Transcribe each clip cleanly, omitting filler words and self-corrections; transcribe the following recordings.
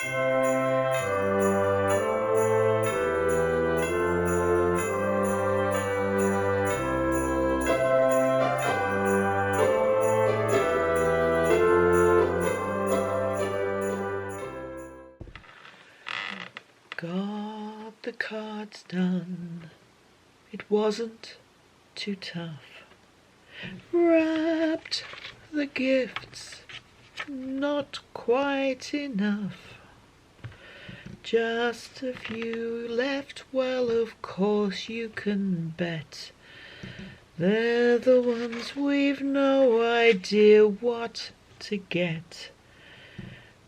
Got the cards done. It wasn't too tough. Wrapped the gifts, not quite enough. Just a few left, well of course you can bet they're the ones we've no idea what to get.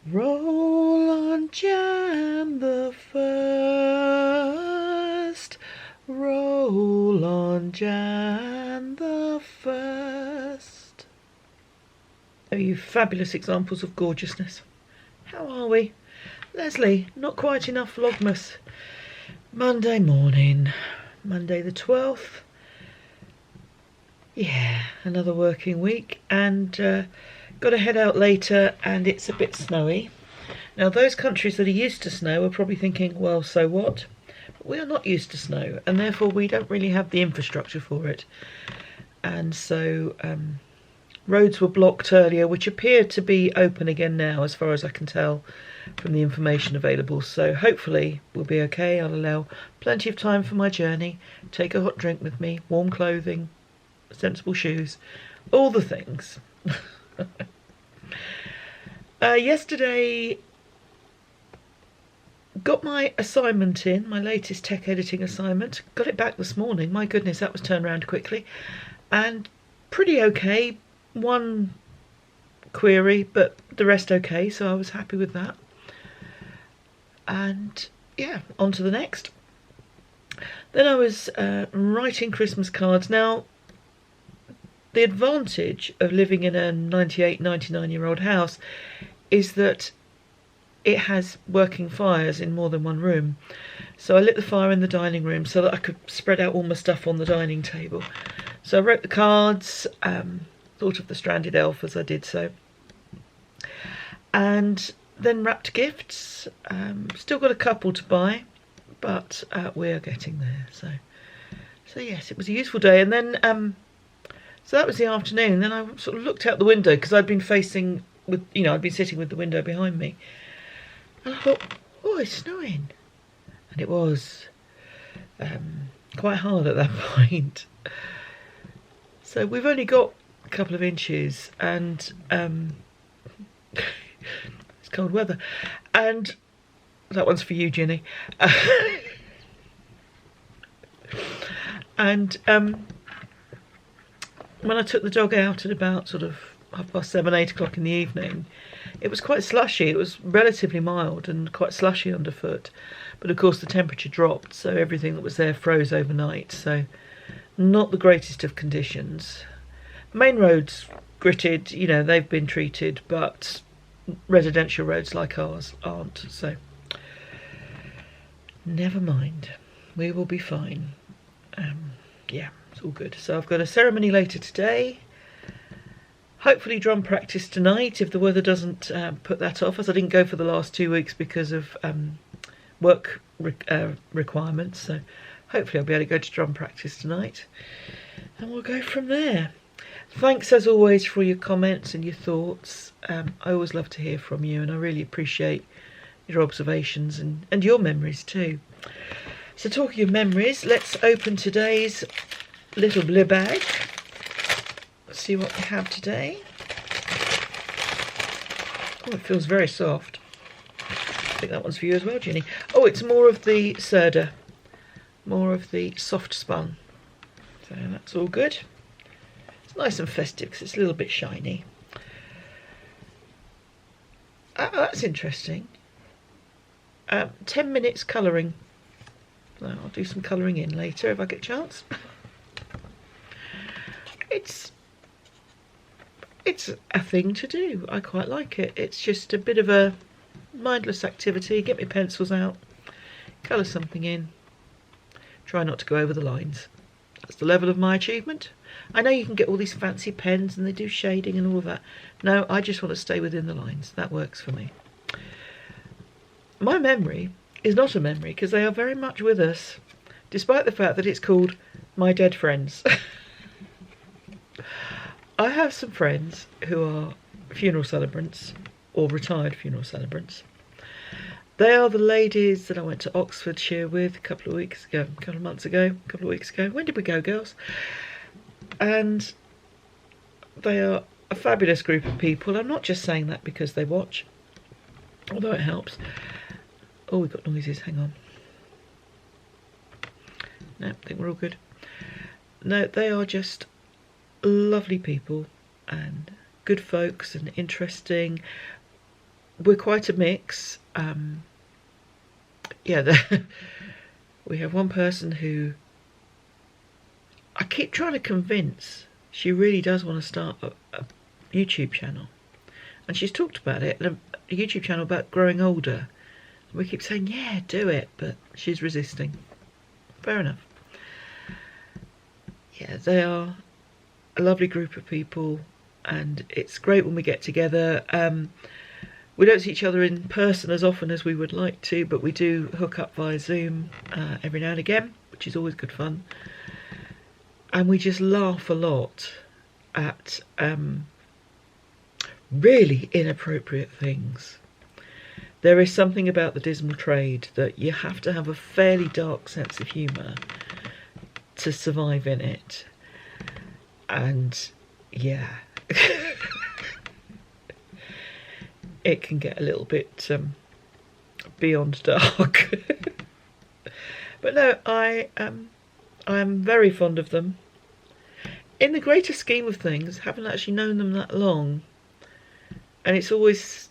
Roll on Jan the 1st, roll on Jan the 1st. Oh, you fabulous examples of gorgeousness. How are we? Lesley, not quite enough Vlogmas. Monday morning, Monday the 12th. Yeah, another working week, and got to head out later, and it's a bit snowy. Now, those countries that are used to snow are probably thinking, well, so what? But we are not used to snow, and therefore we don't really have the infrastructure for it. And so roads were blocked earlier, which appear to be open again now, as far as I can tell from the information available. So hopefully we'll be okay. I'll allow plenty of time for my journey, take a hot drink with me, warm clothing, sensible shoes, all the things. Yesterday got my assignment in, my latest tech editing assignment. Got it back this morning. My goodness, that was turned around quickly. And pretty okay. One query, but the rest okay, so I was happy with that. And yeah, on to the next. Then I was writing Christmas cards. Now, the advantage of living in a 98, 99-year-old house is that it has working fires in more than one room. So I lit the fire in the dining room so that I could spread out all my stuff on the dining table. So I wrote the cards, thought of the stranded elf as I did so, and then wrapped gifts. Still got a couple to buy, but we are getting there. So yes, it was a useful day. And then so that was the afternoon. Then I sort of looked out the window because I'd been facing with, I'd been sitting with the window behind me, and I thought, oh, it's snowing, and it was quite hard at that point. So we've only got a couple of inches, and it's cold weather, and that one's for you, Ginny. And when I took the dog out at about sort of 7:30, 8 o'clock in the evening, it was quite slushy. It was relatively mild and quite slushy underfoot, but of course the temperature dropped, so everything that was there froze overnight. So not the greatest of conditions. Main roads gritted, they've been treated, but residential roads like ours aren't. So never mind, we will be fine. Yeah, it's all good. So I've got a ceremony later today. Hopefully drum practice tonight if the weather doesn't put that off, as I didn't go for the last 2 weeks because of work requirements. So hopefully I'll be able to go to drum practice tonight, and we'll go from there. Thanks as always for your comments and your thoughts. I always love to hear from you, and I really appreciate your observations and your memories too. So talking of memories, let's open today's little blue bag. Let's see what we have today. Oh, it feels very soft. I think that one's for you as well, Ginny. Oh, it's more of the Serda, more of the soft spun. So that's all good. It's nice and festive because it's a little bit shiny. Oh, that's interesting. 10 minutes colouring. So I'll do some colouring in later if I get a chance. It's a thing to do. I quite like it. It's just a bit of a mindless activity. Get my pencils out, colour something in, try not to go over the lines. That's the level of my achievement. I know you can get all these fancy pens and they do shading and all of that. No, I just want to stay within the lines. That works for me. my memory is not a memory because they are very much with us, despite the fact that it's called My Dead Friends. I have some friends who are funeral celebrants or retired funeral celebrants. They are the ladies that I went to Oxfordshire with a couple of weeks ago, a couple of months ago, a couple of weeks ago. When did we go, girls? And they are a fabulous group of people. I'm not just saying that because they watch, although it helps. Oh, we've got noises, hang on. No, I think we're all good. No, they are just lovely people and good folks and interesting. We're quite a mix. Yeah, we have one person who I keep trying to convince. She really does want to start a YouTube channel, and she's talked about it, a YouTube channel about growing older. We keep saying, yeah, do it, but she's resisting. Fair enough. Yeah, they are a lovely group of people, and it's great when we get together. We don't see each other in person as often as we would like to, but we do hook up via Zoom every now and again, which is always good fun. And we just laugh a lot at really inappropriate things. There is something about the dismal trade that you have to have a fairly dark sense of humour to survive in it. And yeah, it can get a little bit beyond dark. But no, I am very fond of them. In the greater scheme of things, haven't actually known them that long. And it's always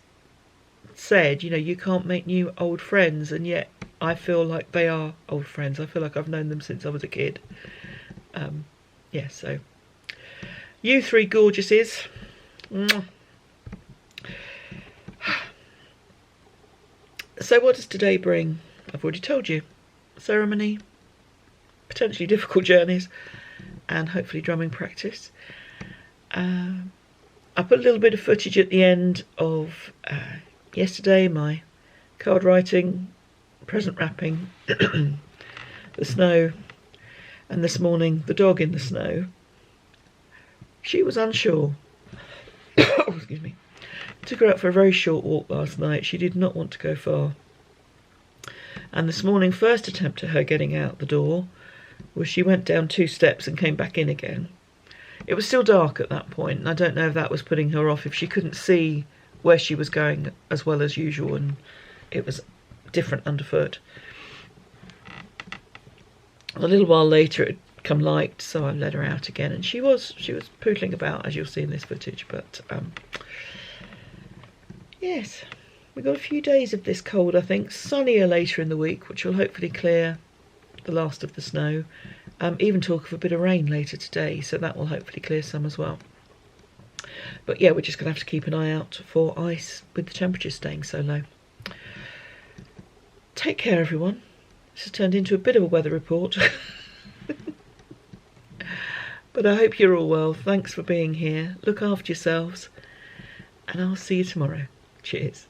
said, you know, you can't make new old friends, and yet I feel like they are old friends. I feel like I've known them since I was a kid. Yeah, so you three gorgeouses. So what does today bring? I've already told you. Ceremony, potentially difficult journeys, and hopefully drumming practice. I put a little bit of footage at the end of yesterday, my card writing, present wrapping, the snow, and this morning the dog in the snow. She was unsure. Oh, excuse me. Took her out for a very short walk last night. She did not want to go far. And this morning, first attempt at her getting out the door was she went down 2 steps and came back in again. It was still dark at that point, and I don't know if that was putting her off, if she couldn't see where she was going as well as usual, and it was different underfoot. A little while later it had come light, so I let her out again, and she was poodling about, as you'll see in this footage. But yes, we've got a few days of this cold, I think. Sunnier later in the week, which will hopefully clear the last of the snow. Even talk of a bit of rain later today, so that will hopefully clear some as well. But yeah, we're just going to have to keep an eye out for ice with the temperatures staying so low. Take care, everyone. This has turned into a bit of a weather report. But I hope you're all well. Thanks for being here. Look after yourselves, and I'll see you tomorrow. Cheers.